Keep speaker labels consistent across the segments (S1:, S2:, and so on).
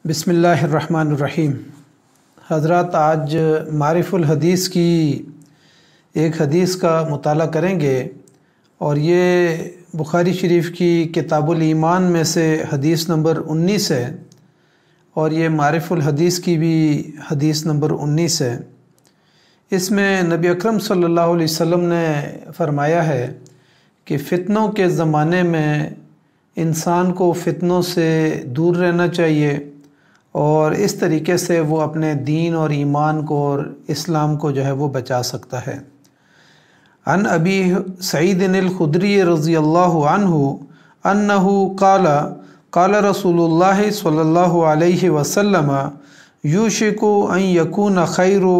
S1: बिस्मिल्लाहिर्रहमानिर्रहीम। हज़रात, आज मारिफ़ उल हदीस की एक हदीस का मुताला करेंगे और ये बुखारी शरीफ की किताबुल ईमान में से हदीस नंबर 19 है और ये मारिफ़ उल हदीस की भी हदीस नंबर 19 है। इसमें नबी अकरम सल्लल्लाहु अलैहि वसल्लम ने फ़रमाया है कि फ़ितनों के ज़माने में इंसान को फ़ितनों से दूर रहना चाहिए और इस तरीके से वो अपने दीन और ईमान को और इस्लाम को जो है वो बचा सकता है। अन अबी सईद अल खुदरी रज़ियल्लाहु अन्हु अन्नहु क़ाला क़ाला रसूलुल्लाह सल्लल्लाहु अलैहि वसल्लम युशिकु अन यकून खैरु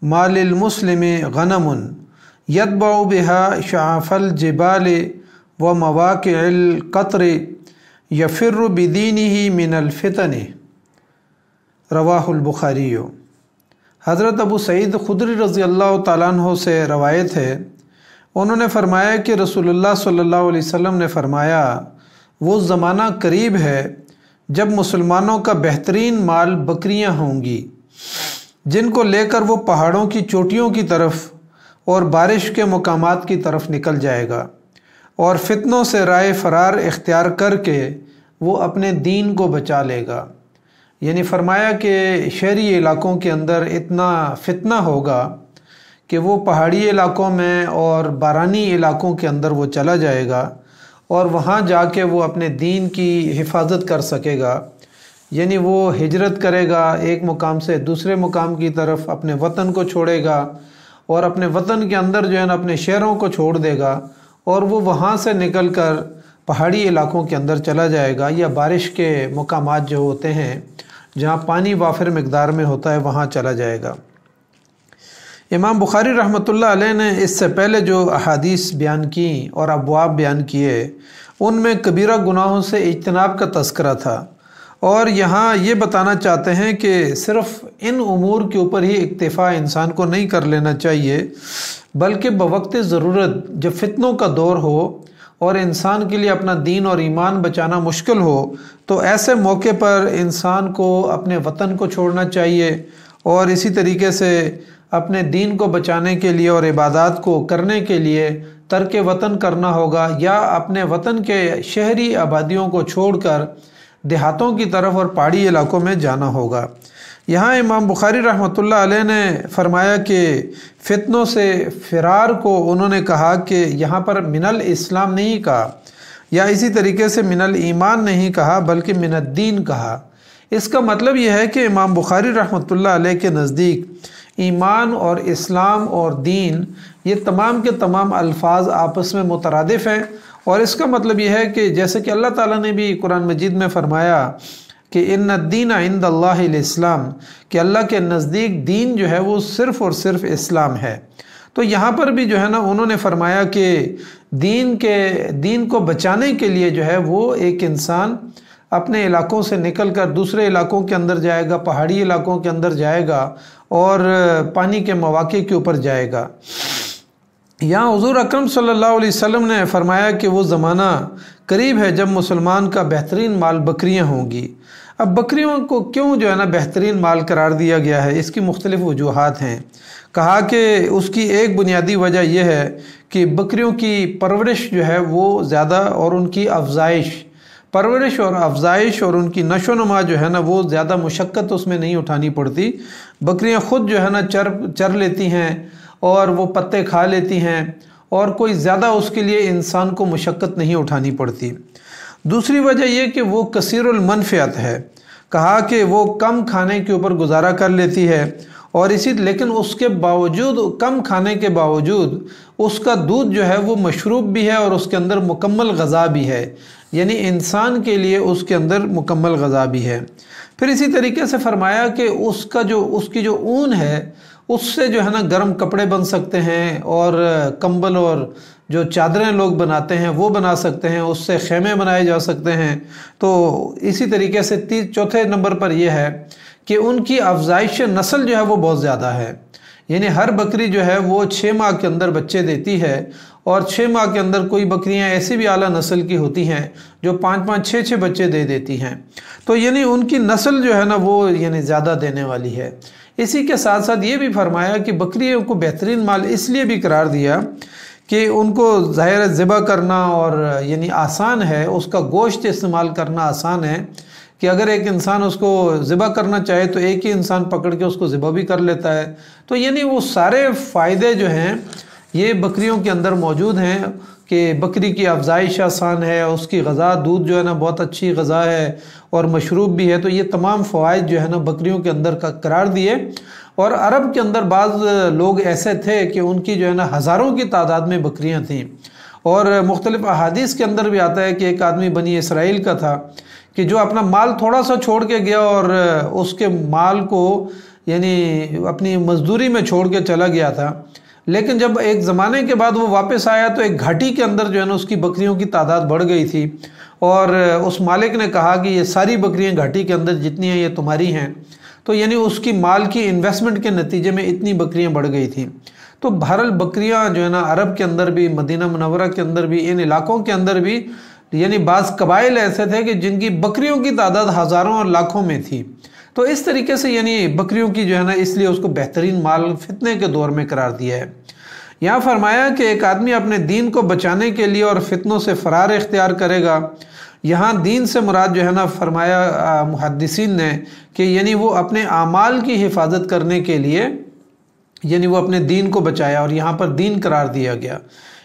S1: मालिल मुस्लिमी गनमुन यतबउ बिहा शआफ़ल जिबाल व मवाक़िअल क़त्र यफ़िर्रु बिदीनिही मिनल फ़ितन। रवाहुल बुखारी। हज़रत अबू सईद खुदरी रज़ियल्लाहु ताला अन्हु से रवायत है, उन्होंने फ़रमाया कि रसूलुल्लाह सल्लल्लाहु अलैहि वसल्लम ने फ़रमाया, वो ज़माना करीब है जब मुसलमानों का बेहतरीन माल बकरियां होंगी, जिनको लेकर वो पहाड़ों की चोटियों की तरफ और बारिश के मकामात की तरफ निकल जाएगा और फितनों से राय फ़रार इख्तियार करके वो अपने दीन को बचा लेगा। यानी फ़रमाया कि शहरी इलाकों के अंदर इतना फितना होगा कि वो पहाड़ी इलाकों में और बारानी इलाकों के अंदर वो चला जाएगा और वहाँ जाके वो अपने दीन की हिफाजत कर सकेगा। यानी वो हिजरत करेगा, एक मुकाम से दूसरे मुकाम की तरफ अपने वतन को छोड़ेगा और अपने वतन के अंदर जो है ना अपने शहरों को छोड़ देगा और वो वहाँ से निकल कर पहाड़ी इलाकों के अंदर चला जाएगा या बारिश के मुकामात जो होते हैं जहाँ पानी वाफिर मिक़दार में होता है वहाँ चला जाएगा। इमाम बुखारी रहमतुल्लाह अलैह ने इससे पहले जो अहादीस बयान की और अबवाब बयान किए उनमें कबीरा गुनाहों से इज्तनाब का तज़किरा था और यहाँ ये बताना चाहते हैं कि सिर्फ़ इन उमूर के ऊपर ही इक्तिफ़ा इंसान को नहीं कर लेना चाहिए, बल्कि बवक्त ज़रूरत जब फितनों का दौर हो और इंसान के लिए अपना दीन और ईमान बचाना मुश्किल हो तो ऐसे मौके पर इंसान को अपने वतन को छोड़ना चाहिए और इसी तरीके से अपने दीन को बचाने के लिए और इबादत को करने के लिए तर्क वतन करना होगा या अपने वतन के शहरी आबादियों को छोड़कर देहातों की तरफ और पहाड़ी इलाकों में जाना होगा। यहाँ इमाम बुखारी रहमतुल्लाह अलैह ने फ़रमाया कि फ़ितनों से फ़िरार को उन्होंने कहा कि यहाँ पर मिनल इस्लाम नहीं कहा या इसी तरीके से मिनल ईमान नहीं कहा बल्कि मिनद्दीन कहा। इसका मतलब यह है कि इमाम बुखारी रहमतुल्लाह अलैह के नज़दीक ईमान और इस्लाम और दीन ये तमाम के तमाम अल्फाज आपस में मुतरादिफ़ हैं और इसका मतलब यह है कि जैसे कि अल्लाह ताला ने भी कुरान मजीद में फ़रमाया कि इन्नद्दीन इंदल्लाहिल इस्लाम, कि अल्लाह के नज़दीक दीन जो है वो सिर्फ़ और सिर्फ इस्लाम है। तो यहाँ पर भी जो है ना उन्होंने फ़रमाया कि दीन को बचाने के लिए जो है वो एक इंसान अपने इलाकों से निकल कर दूसरे इलाकों के अंदर जाएगा, पहाड़ी इलाकों के अंदर जाएगा और पानी के मौक़े के ऊपर जाएगा। यहाँ हुज़ूर अकरम सल्लल्लाहु अलैहि वसल्लम ने फ़रमाया कि वो ज़माना करीब है जब मुसलमान का बेहतरीन माल बकरियाँ होंगी। अब बकरियों को क्यों जो है ना बेहतरीन माल करार दिया गया है, इसकी मुख्तलिफ़ वजूहात हैं। कहा कि उसकी एक बुनियादी वजह यह है कि बकरियों की परवरिश जो है वो ज़्यादा और उनकी परवरिश और अफजाइश और उनकी नशो नुमा जो है ना वो ज़्यादा मुशक्क़त उसमें नहीं उठानी पड़ती। बकरियां ख़ुद जो है ना चर लेती हैं और वो पत्ते खा लेती हैं और कोई ज़्यादा उसके लिए इंसान को मुशक्क़त नहीं उठानी पड़ती। दूसरी वजह यह कि वो कसीरुल मनफ़ियत है, कहा कि वो कम खाने के ऊपर गुजारा कर लेती है और लेकिन उसके बावजूद कम खाने के बावजूद उसका दूध जो है वो मशरूब भी है और उसके अंदर मुकम्मल ग़ज़ा भी है, यानी इंसान के लिए उसके अंदर मुकम्मल ग़ज़ा भी है। फिर इसी तरीके से फ़रमाया कि उसकी जो ऊन है उससे जो है ना गर्म कपड़े बन सकते हैं और कंबल और जो चादरें लोग बनाते हैं वो बना सकते हैं, उससे खेमे बनाए जा सकते हैं। तो इसी तरीके से चौथे नंबर पर यह है कि उनकी अफजाइश नस्ल जो है वो बहुत ज़्यादा है, यानी हर बकरी जो है वो 6 माह के अंदर बच्चे देती है اور 6 ماہ کے اندر کوئی بکریاں ایسی بھی اعلیٰ نسل کی ہوتی ہیں جو 5-5 6-6 بچے دے دیتی ہیں، تو یعنی ان کی نسل جو ہے نا وہ یعنی زیادہ دینے والی ہے۔ اسی کے ساتھ ساتھ یہ بھی فرمایا کہ بکریوں کو بہترین مال اس لیے بھی قرار دیا کہ ان کو ظاہر ذبح کرنا اور یعنی آسان ہے، اس کا گوشت استعمال کرنا آسان ہے کہ اگر ایک انسان اس کو ذبح کرنا چاہے تو ایک ہی انسان پکڑ کے اس کو ذبح بھی کر لیتا ہے۔ تو یعنی وہ سارے فائدے جو ہیں یہ بکریوں کے اندر موجود ہیں کہ بکری کی افزائش آسان ہے، اس کی غذا دودھ جو ہے نا بہت اچھی غذا ہے اور مشروب بھی ہے، تو یہ تمام فوائد جو ہے نا بکریوں کے اندر کا قرار دیے۔ اور عرب کے اندر بعض لوگ ایسے تھے کہ ان کی جو ہے نا ہزاروں کی تعداد میں بکریاں تھیں، اور مختلف احادیث کے اندر بھی آتا ہے کہ ایک آدمی بنی اسرائیل کا تھا کہ جو اپنا مال تھوڑا سا چھوڑ کے گیا اور اس کے مال کو یعنی اپنی مزدوری میں چھوڑ کے چلا گیا تھا، لیکن جب ایک زمانے کے بعد وہ واپس آیا تو ایک گھاٹی کے اندر جو ہے نا اس کی بکریوں کی تعداد بڑھ گئی تھی، اور اس مالک نے کہا کہ یہ ساری بکریاں گھاٹی کے اندر جتنی ہیں یہ تمہاری ہیں۔ تو یعنی اس کی مال کی انویسٹمنٹ کے نتیجے میں اتنی بکریاں بڑھ گئی تھیں۔ تو بہرحال بکریاں جو ہے نا عرب کے اندر بھی، مدینہ منورہ کے اندر بھی، ان علاقوں کے اندر بھی یعنی بعض قبائل ایسے تھے کہ جن کی بکریوں کی تعداد ہزاروں اور لاکھوں میں تھی۔ تو اس طریقے سے یعنی بکریوں کی جو ہے نا اس لیے اس کو بہترین مال فتنے کے دور میں قرار دیا ہے۔ یہاں فرمایا کہ ایک آدمی اپنے دین کو بچانے کے لیے اور فتنوں سے فرار اختیار کرے گا۔ یہاں دین سے مراد جو ہے نا فرمایا محدثین نے کہ یعنی وہ اپنے اعمال کی حفاظت کرنے کے لیے یعنی وہ اپنے دین کو بچایا، اور یہاں پر دین قرار دیا گیا۔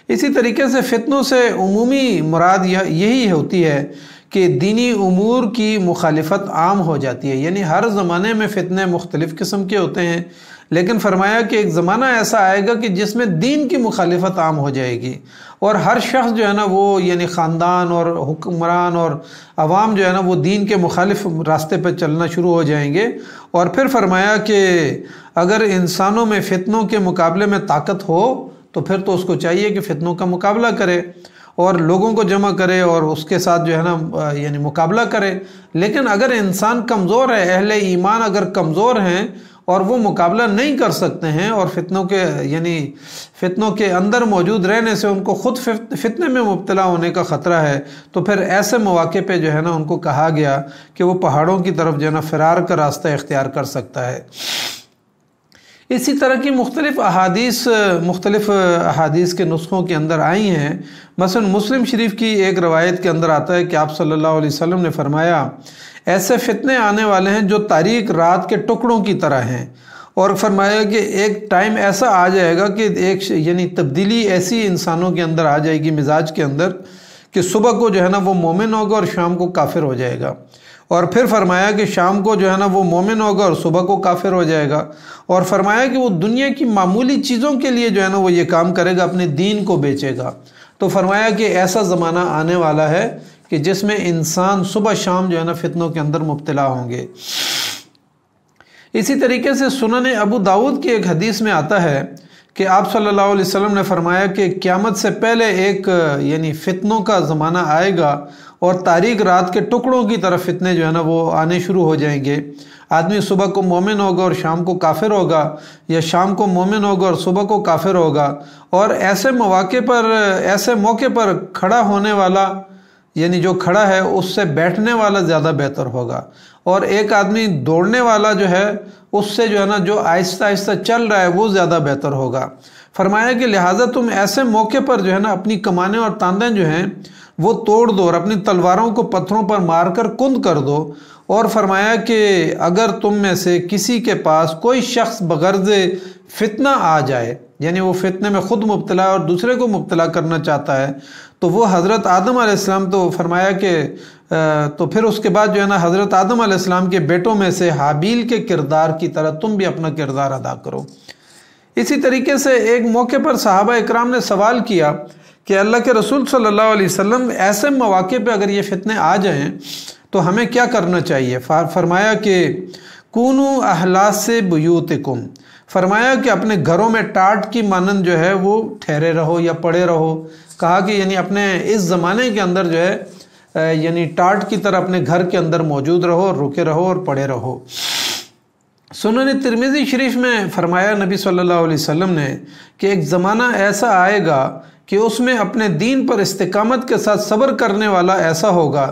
S1: اسی طریقے سے فتنوں سے عمومی مراد یہی ہوتی ہے کہ دینی امور کی مخالفت عام ہو جاتی ہے، یعنی ہر زمانے میں فتنے مختلف قسم کے ہوتے ہیں، لیکن فرمایا کہ ایک زمانہ ایسا آئے گا کہ جس میں دین کی مخالفت عام ہو جائے گی، اور ہر شخص جو ہے نا وہ یعنی خاندان اور حکمران اور عوام جو ہے نا وہ دین کے مخالف راستے پہ چلنا شروع ہو جائیں گے۔ اور پھر فرمایا کہ اگر انسانوں میں فتنوں کے مقابلے میں طاقت ہو تو پھر تو اس کو چاہیے کہ فتنوں کا مقابلہ کرے اور لوگوں کو جمع کرے اور اس کے ساتھ جو ہے نا یعنی مقابلہ کرے۔ لیکن اگر انسان کمزور ہے، اہل ایمان اگر کمزور ہیں اور وہ مقابلہ نہیں کر سکتے ہیں اور فتنوں کے اندر موجود رہنے سے ان کو خود فتنے میں مبتلا ہونے کا خطرہ ہے، تو پھر ایسے مواقع پہ جو ہے نا ان کو کہا گیا کہ وہ پہاڑوں کی طرف جو ہے نا فرار کا راستہ اختیار کر سکتا ہے۔ اسی طرح کی مختلف احادیث کے نسخوں کے اندر آئی ہیں۔ مثلا مسلم شریف کی ایک روایت کے اندر آتا ہے کہ آپ صلی اللہ علیہ وسلم نے فرمایا ایسے فتنے آنے والے ہیں جو تاریک رات کے ٹکڑوں کی طرح ہیں، اور فرمایا کہ ایک ٹائم ایسا آ جائے گا کہ ایک یعنی تبدیلی ایسی انسانوں کے اندر آ جائے گی مزاج کے اندر کہ صبح کو جو ہے نا وہ مومن ہوگا اور شام کو کافر ہو جائے گا، اور پھر فرمایا کہ شام کو جو ہے نا وہ مومن ہوگا اور صبح کو کافر ہو جائے گا، اور فرمایا کہ وہ دنیا کی معمولی چیزوں کے لیے جو ہے نا وہ یہ کام کرے گا، اپنے دین کو بیچے گا۔ تو فرمایا کہ ایسا زمانہ آنے والا ہے کہ جس میں انسان صبح شام جو ہے نا فتنوں کے اندر مبتلا ہوں گے۔ اسی طریقے سے سنن ابو داؤد کی ایک حدیث میں آتا ہے کہ آپ صلی اللہ علیہ وسلم نے فرمایا کہ قیامت سے پہلے ایک یعنی فتنوں کا زمانہ آئے گا اور تاریک رات کے ٹکڑوں کی طرف فتنے جو ہے نا وہ آنے شروع ہو جائیں گے۔ آدمی صبح کو مومن ہوگا اور شام کو کافر ہوگا، یا شام کو مومن ہوگا اور صبح کو کافر ہوگا، اور ایسے موقع پر کھڑا ہونے والا یعنی جو کھڑا ہے اس سے بیٹھنے والا زیادہ بہتر ہوگا، اور ایک آدمی دوڑنے والا جو ہے اس سے جو ہے نا جو آہستہ آہستہ چل رہا ہے وہ زیادہ بہتر ہوگا۔ فرمایا کہ لہٰذا تم ایسے موقع پر جو ہے نا اپنی کمانیں اور تاندیں جو ہیں وہ توڑ دو اور اپنی تلواروں کو پتھروں پر مار کر کند کر دو، اور فرمایا کہ اگر تم میں سے کسی کے پاس کوئی شخص بغرض فتنہ آ جائے، یعنی وہ فتنے میں خود مبتلا اور دوسرے کو مبتلا کرنا چاہتا ہے، تو وہ حضرت آدم علیہ السلام تو فرمایا کہ تو پھر اس کے بعد جو ہے نا حضرت آدم علیہ السلام کے بیٹوں میں سے حابیل کے کردار کی طرح تم بھی اپنا کردار ادا کرو۔ اسی طریقے سے ایک موقع پر صحابہ اکرام نے سوال کیا کہ اللہ کے رسول صلی اللہ علیہ وسلم ایسے مواقع پہ اگر یہ فتنے آ جائیں تو ہمیں کیا کرنا چاہیے؟ فرمایا کہ کونو احلاس بیوتکم، فرمایا کہ اپنے گھروں میں ٹاٹ کی مانند جو ہے وہ ٹھہرے رہو یا پڑے رہو۔ کہا کہ یعنی اپنے اس زمانے کے اندر جو ہے یعنی ٹاٹ کی طرح اپنے گھر کے اندر موجود رہو اور رکے رہو اور پڑے رہو۔ सुनन तिरमिज़ी शरीफ में फरमाया नबी सल्लल्लाहु अलैहि वसल्लम ने कि एक ज़माना ऐसा आएगा कि उसमें अपने दीन पर इस्तिकामत के साथ सब्र करने वाला ऐसा होगा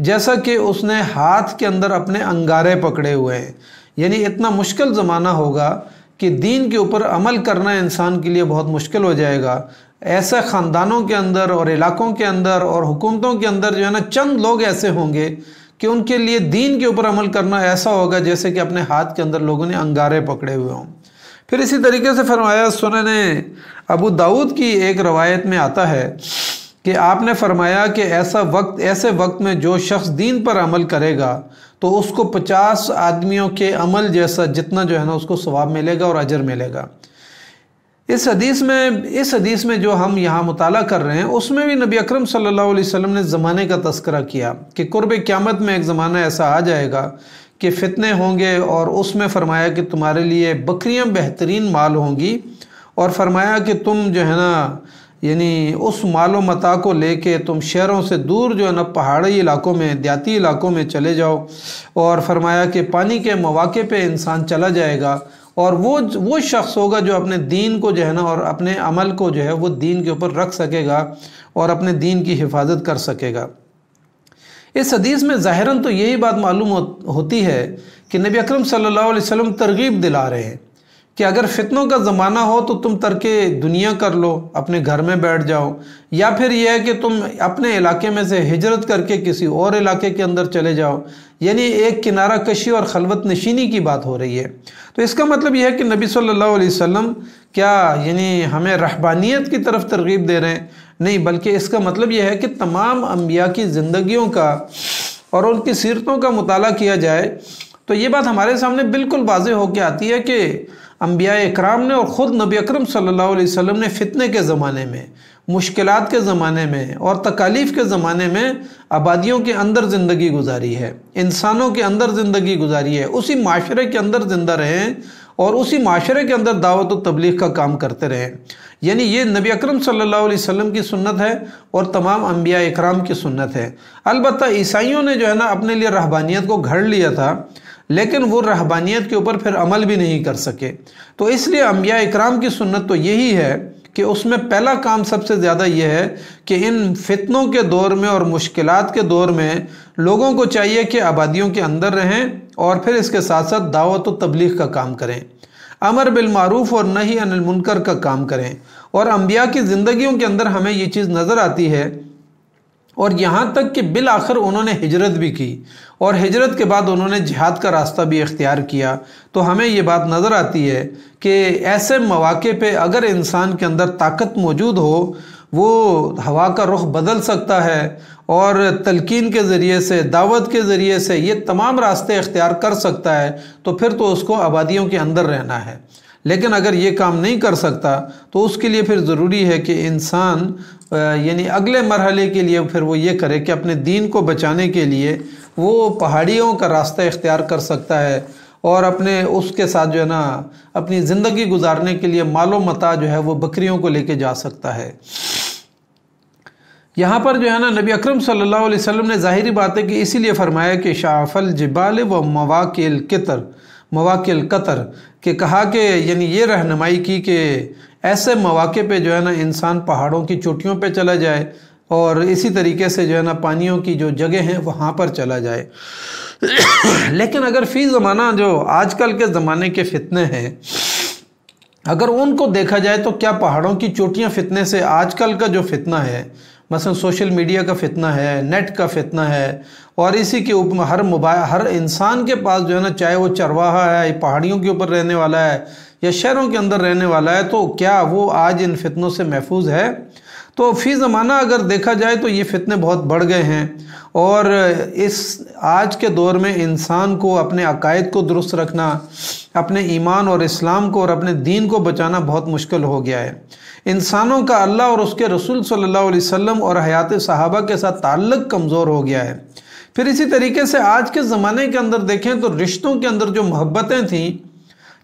S1: जैसा कि उसने हाथ के अंदर अपने अंगारे पकड़े हुए हैं। यानी इतना मुश्किल ज़माना होगा कि दीन के ऊपर अमल करना इंसान के लिए बहुत मुश्किल हो जाएगा। ऐसे ख़ानदानों के अंदर और इलाकों के अंदर और हुकूमतों के अंदर जो है ना, चंद लोग ऐसे होंगे कि उनके लिए दीन के ऊपर अमल करना ऐसा होगा जैसे कि अपने हाथ के अंदर लोगों ने अंगारे पकड़े हुए हों। फिर इसी तरीके से फरमाया, सुनन अबू दाऊद की एक रवायत में आता है कि आपने फरमाया कि ऐसे वक्त में जो शख्स दीन पर अमल करेगा तो उसको 50 आदमियों के अमल जैसा जितना जो है ना उसको सवाब मिलेगा और अजर मिलेगा। इस हदीस में जो हम यहाँ मुताला कर रहे हैं उसमें भी नबी अकरम सल्लल्लाहु अलैहि वसल्लम ने ज़माने का तस्करा किया कि कुर्ब क़यामत में एक ज़माना ऐसा आ जाएगा कि फ़ितने होंगे, और उसमें फ़रमाया कि तुम्हारे लिए बकरियां बेहतरीन माल होंगी, और फरमाया कि तुम जो है ना यानी उस मालो मता को लेके तुम शहरों से दूर जो है ना पहाड़ी इलाकों में, देहाती इलाकों में चले जाओ, और फरमाया कि पानी के मौके पे इंसान चला जाएगा और वो शख्स होगा जो अपने दीन को जो है ना और अपने अमल को जो है वो दीन के ऊपर रख सकेगा और अपने दीन की हिफाजत कर सकेगा। इस हदीस में ज़ाहिरन तो यही बात मालूम होती है कि नबी अकरम सल्लल्लाहु अलैहि वसल्लम तरगीब दिला रहे हैं कि अगर फितनों का ज़माना हो तो तुम तर्के दुनिया कर लो, अपने घर में बैठ जाओ, या फिर यह है कि तुम अपने इलाके में से हिजरत करके किसी और इलाके के अंदर चले जाओ। यानी एक किनारा कशी और खलवत नशीनी की बात हो रही है। तो इसका मतलब यह है कि नबी सल्लल्लाहु अलैहि वसल्लम क्या यानी हमें रहबानियत की तरफ तरगीब दे रहे हैं? नहीं, बल्कि इसका मतलब यह है कि तमाम अंबिया की ज़िंदगियों का और उनकी सीरतों का मुताला किया जाए तो ये बात हमारे सामने बिल्कुल वाज़ेह होकर आती है कि अंबिया इकराम ने और ख़ुद नबी अकरम सल्लल्लाहु अलैहि वसल्लम ने फितने के ज़माने में, मुश्किलात के ज़माने में और तकालीफ़ के ज़माने में आबादियों के अंदर ज़िंदगी गुजारी है, इंसानों के अंदर ज़िंदगी गुजारी है, उसी माशरे के अंदर ज़िंदा रहें और उसी माशरे के अंदर दावत व तबलीग का काम करते रहें। यानी ये नबी अकरम सल्लल्लाहु अलैहि वसल्लम की सुन्नत है और तमाम अंबिया इकराम की सुन्नत है। अलबत्ता ईसाइयों ने जो है ना अपने लिए रहबानियत को घड़ लिया था, लेकिन वो रहबानियत के ऊपर फिर अमल भी नहीं कर सके। तो इसलिए अंबिया इकराम की सुन्नत तो यही है कि उसमें पहला काम सबसे ज़्यादा यह है कि इन फितनों के दौर में और मुश्किलात के दौर में लोगों को चाहिए कि आबादियों के अंदर रहें और फिर इसके साथ साथ दावत व तबलीग का काम करें, अमर बिल मारूफ और नही अनिल मुनकर का काम करें। और अंबिया की ज़िंदगियों के अंदर हमें ये चीज़ नज़र आती है, और यहाँ तक कि बिल आखिर उन्होंने हिजरत भी की और हिजरत के बाद उन्होंने जिहाद का रास्ता भी इख्तियार किया। तो हमें ये बात नज़र आती है कि ऐसे मौके पे अगर इंसान के अंदर ताकत मौजूद हो, वो हवा का रुख बदल सकता है और तलकीन के ज़रिए से, दावत के ज़रिए से ये तमाम रास्ते इख्तियार कर सकता है, तो फिर तो उसको आबादियों के अंदर रहना है। लेकिन अगर ये काम नहीं कर सकता तो उसके लिए फिर ज़रूरी है कि इंसान यानी अगले मरहले के लिए फिर वो ये करे कि अपने दीन को बचाने के लिए वो पहाड़ियों का रास्ता इख्तियार कर सकता है और अपने उसके साथ जो है ना अपनी ज़िंदगी गुजारने के लिए मालो मता जो है वो बकरियों को लेके जा सकता है। यहाँ पर जो है ना नबी अकरम सल्लल्लाहु अलैहि वसल्लम ने ज़ाहिरी बात है कि इसीलिए फरमाया कि शाफल जिबाल व मवाकिल कतर कि कहा कि यानी ये रहनुमाई की कि ऐसे मौके पे जो है ना इंसान पहाड़ों की चोटियों पे चला जाए और इसी तरीके से जो है ना पानियों की जो जगह हैं वहाँ पर चला जाए। लेकिन अगर फ़ी ज़माना जो आजकल के ज़माने के फितने हैं, अगर उनको देखा जाए तो क्या पहाड़ों की चोटियाँ फितने से आजकल का जो फितना है, मसलन सोशल मीडिया का फितना है, नेट का फितना है, और इसी के ऊपर हर इंसान के पास जो है ना, चाहे वो चरवाहा है, पहाड़ियों के ऊपर रहने वाला है या शहरों के अंदर रहने वाला है, तो क्या वो आज इन फितनों से महफूज है? तो फ़ी ज़माना अगर देखा जाए तो ये फितने बहुत बढ़ गए हैं और इस आज के दौर में इंसान को अपने अकायद को दुरुस्त रखना, अपने ईमान और इस्लाम को और अपने दीन को बचाना बहुत मुश्किल हो गया है। इंसानों का अल्लाह और उसके रसूल सल्लल्लाहु अलैहि वसल्लम और हयात सहाबा के साथ ताल्लुक़ कमज़ोर हो गया है। फिर इसी तरीके से आज के ज़माने के अंदर देखें तो रिश्तों के अंदर जो मोहब्बतें थीं,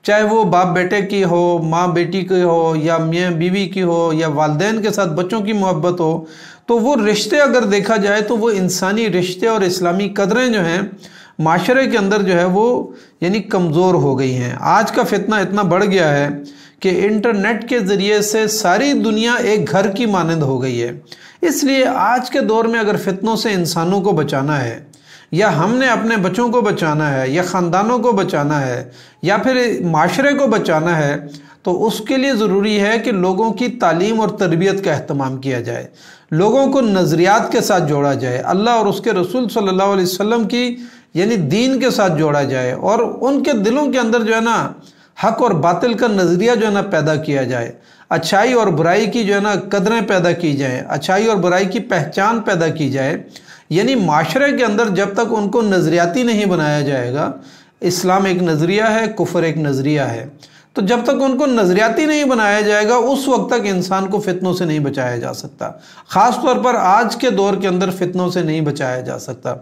S1: चाहे वो बाप बेटे की हो, माँ बेटी की हो, या मियाँ बीवी की हो, या वालिदैन के साथ बच्चों की मोहब्बत हो, तो वो रिश्ते अगर देखा जाए तो वो इंसानी रिश्ते और इस्लामी कदरें जो हैं معاشرے کے اندر جو ہے وہ یعنی کمزور ہو گئی ہیں۔ آج کا فتنہ اتنا بڑھ گیا ہے کہ انٹرنیٹ کے ذریعے سے ساری دنیا ایک گھر کی مانند ہو گئی ہے۔ اس لیے آج کے دور میں اگر فتنوں سے انسانوں کو بچانا ہے، یا ہم نے اپنے بچوں کو بچانا ہے، یا خاندانوں کو بچانا ہے، یا پھر معاشرے کو بچانا ہے، تو اس کے لیے ضروری ہے کہ لوگوں کی تعلیم اور تربیت کا اہتمام کیا جائے، لوگوں کو نظریات کے ساتھ جوڑا جائے، اللہ اور اس کے رسول صلی اللہ علیہ وسلم کی یعنی دین کے ساتھ جوڑا جائے، اور ان کے دلوں کے اندر جو ہے نا حق اور باطل کا نظریہ جو ہے نا پیدا کیا جائے، اچھائی اور برائی کی جو ہے نا قدریں پیدا کی جائیں، اچھائی اور برائی کی پہچان پیدا کی جائے۔ یعنی معاشرے کے اندر جب تک ان کو نظریاتی نہیں بنایا جائے گا، اسلام ایک نظریہ ہے، کفر ایک نظریہ ہے، تو جب تک ان کو نظریاتی نہیں بنایا جائے گا اس وقت تک انسان کو فتنوں سے نہیں بچایا جا سکتا، خاص طور پر آج کے دور کے اندر فتنوں سے نہیں بچایا جا سکتا۔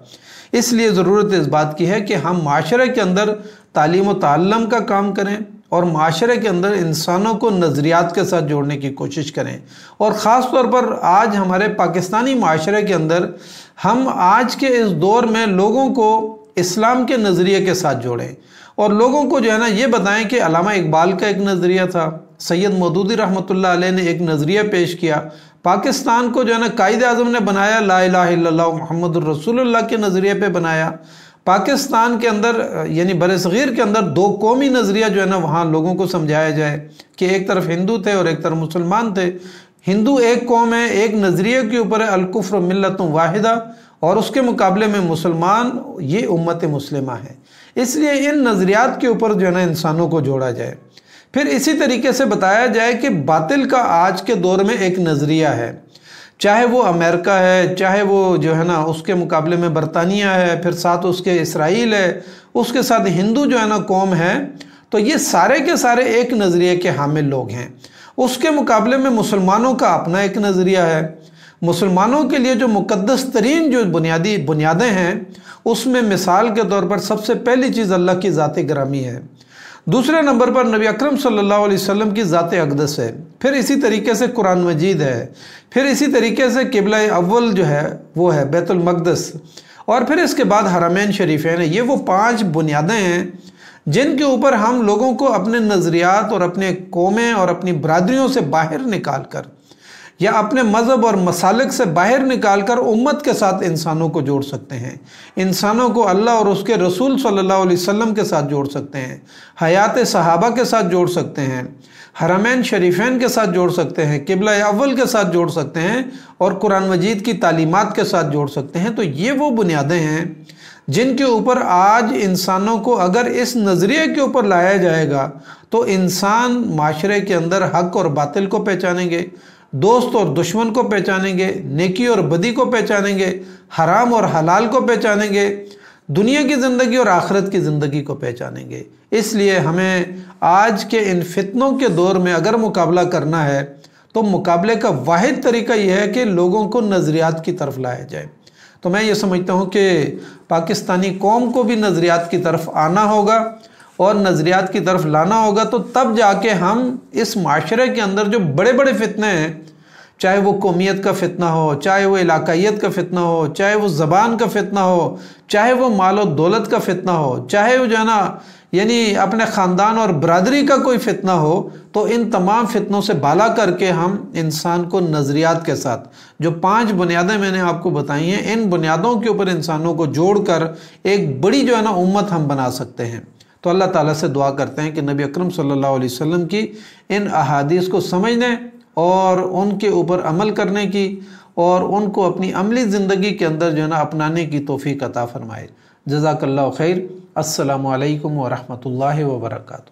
S1: اس لیے ضرورت اس بات کی ہے کہ ہم معاشرے کے اندر تعلیم و تعلم کا کام کریں، اور معاشرے کے اندر انسانوں کو نظریات کے ساتھ جوڑنے کی کوشش کریں، اور خاص طور پر آج ہمارے پاکستانی معاشرے کے اندر ہم آج کے اس دور میں لوگوں کو اسلام کے نظریے کے ساتھ جوڑیں، اور لوگوں کو جو ہے نا یہ بتائیں کہ علامہ اقبال کا ایک نظریہ تھا، سید مودودی رحمۃ اللہ علیہ نے ایک نظریہ پیش کیا، پاکستان کو جو ہے نا قائد اعظم نے بنایا لا الہ الا اللہ محمد الرسول اللہ کے نظریے پہ بنایا۔ پاکستان کے اندر یعنی بر صغیر کے اندر دو قومی نظریہ جو ہے نا وہاں لوگوں کو سمجھایا جائے کہ ایک طرف ہندو تھے اور ایک طرف مسلمان تھے، ہندو ایک قوم ہے، ایک نظریے کے اوپر ہے الکفر ملت واحدہ، اور اس کے مقابلے میں مسلمان یہ امت مسلمہ ہے۔ اس لیے ان نظریات کے اوپر جو ہے نا انسانوں کو جوڑا جائے۔ پھر اسی طریقے سے بتایا جائے کہ باطل کا آج کے دور میں ایک نظریہ ہے، چاہے وہ امریکہ ہے، چاہے وہ جو ہے نا اس کے مقابلے میں برطانیہ ہے، پھر ساتھ اس کے اسرائیل ہے، اس کے ساتھ ہندو جو ہے نا قوم ہے، تو یہ سارے کے سارے ایک نظریے کے حامل لوگ ہیں۔ اس کے مقابلے میں مسلمانوں کا اپنا ایک نظریہ ہے۔ مسلمانوں کے لیے جو مقدس ترین جو بنیادیں ہیں، اس میں مثال کے طور پر سب سے پہلی چیز اللہ کی ذات گرامی ہے، دوسرے نمبر پر نبی اکرم صلی اللہ علیہ وسلم کی ذات اقدس ہے، پھر اسی طریقے سے قرآن مجید ہے، پھر اسی طریقے سے قبلہ اول جو ہے وہ ہے بیت المقدس، اور پھر اس کے بعد حرمین شریفین ہیں۔ یہ وہ 5 بنیادیں ہیں جن کے اوپر ہم لوگوں کو اپنے نظریات اور اپنے قومیں اور اپنی برادریوں سے باہر نکال کر یا اپنے مذہب اور مسالک سے باہر نکال کر امت کے ساتھ انسانوں کو جوڑ سکتے ہیں، انسانوں کو اللہ اور اس کے رسول صلی اللہ علیہ وسلم کے ساتھ جوڑ سکتے ہیں، حیات صحابہ کے ساتھ جوڑ سکتے ہیں، حرمین شریفین کے ساتھ جوڑ سکتے ہیں، قبلہ اول کے ساتھ جوڑ سکتے ہیں، اور قرآن مجید کی تعلیمات کے ساتھ جوڑ سکتے ہیں۔ تو یہ وہ بنیادیں ہیں جن کے اوپر آج انسانوں کو اگر اس نظریے کے اوپر لایا جائے گا تو انسان معاشرے کے اندر حق اور باطل کو پہچانیں گے، دوست اور دشمن کو پہچانیں گے، نیکی اور بدی کو پہچانیں گے، حرام اور حلال کو پہچانیں گے، دنیا کی زندگی اور آخرت کی زندگی کو پہچانیں گے۔ اس لیے ہمیں آج کے ان فتنوں کے دور میں اگر مقابلہ کرنا ہے تو مقابلے کا واحد طریقہ یہ ہے کہ لوگوں کو نظریات کی طرف لایا جائے۔ تو میں یہ سمجھتا ہوں کہ پاکستانی قوم کو بھی نظریات کی طرف آنا ہوگا اور نظریات کی طرف لانا ہوگا، تو تب جا کے ہم اس معاشرے کے اندر جو بڑے بڑے فتنے ہیں، چاہے وہ قومیت کا فتنہ ہو، چاہے وہ علاقائیت کا فتنہ ہو، چاہے وہ زبان کا فتنہ ہو، چاہے وہ مال و دولت کا فتنہ ہو، چاہے وہ جو ہے نا یعنی اپنے خاندان اور برادری کا کوئی فتنہ ہو، تو ان تمام فتنوں سے بالا کر کے ہم انسان کو نظریات کے ساتھ جو 5 بنیادیں میں نے آپ کو بتائی ہیں، ان بنیادوں کے اوپر انسانوں کو جوڑ کر ایک بڑی جو ہے نا امت ہم بنا سکتے ہیں۔ تو اللہ تعالیٰ سے دعا کرتے ہیں کہ نبی اکرم صلی اللہ علیہ وسلم کی ان احادیث کو سمجھنے اور ان کے اوپر عمل کرنے کی اور ان کو اپنی عملی زندگی کے اندر جو ہے نا اپنانے کی توفیق عطا فرمائے۔ جزاک اللہ خیر۔ السلام علیکم ورحمۃ اللہ وبرکاتہ۔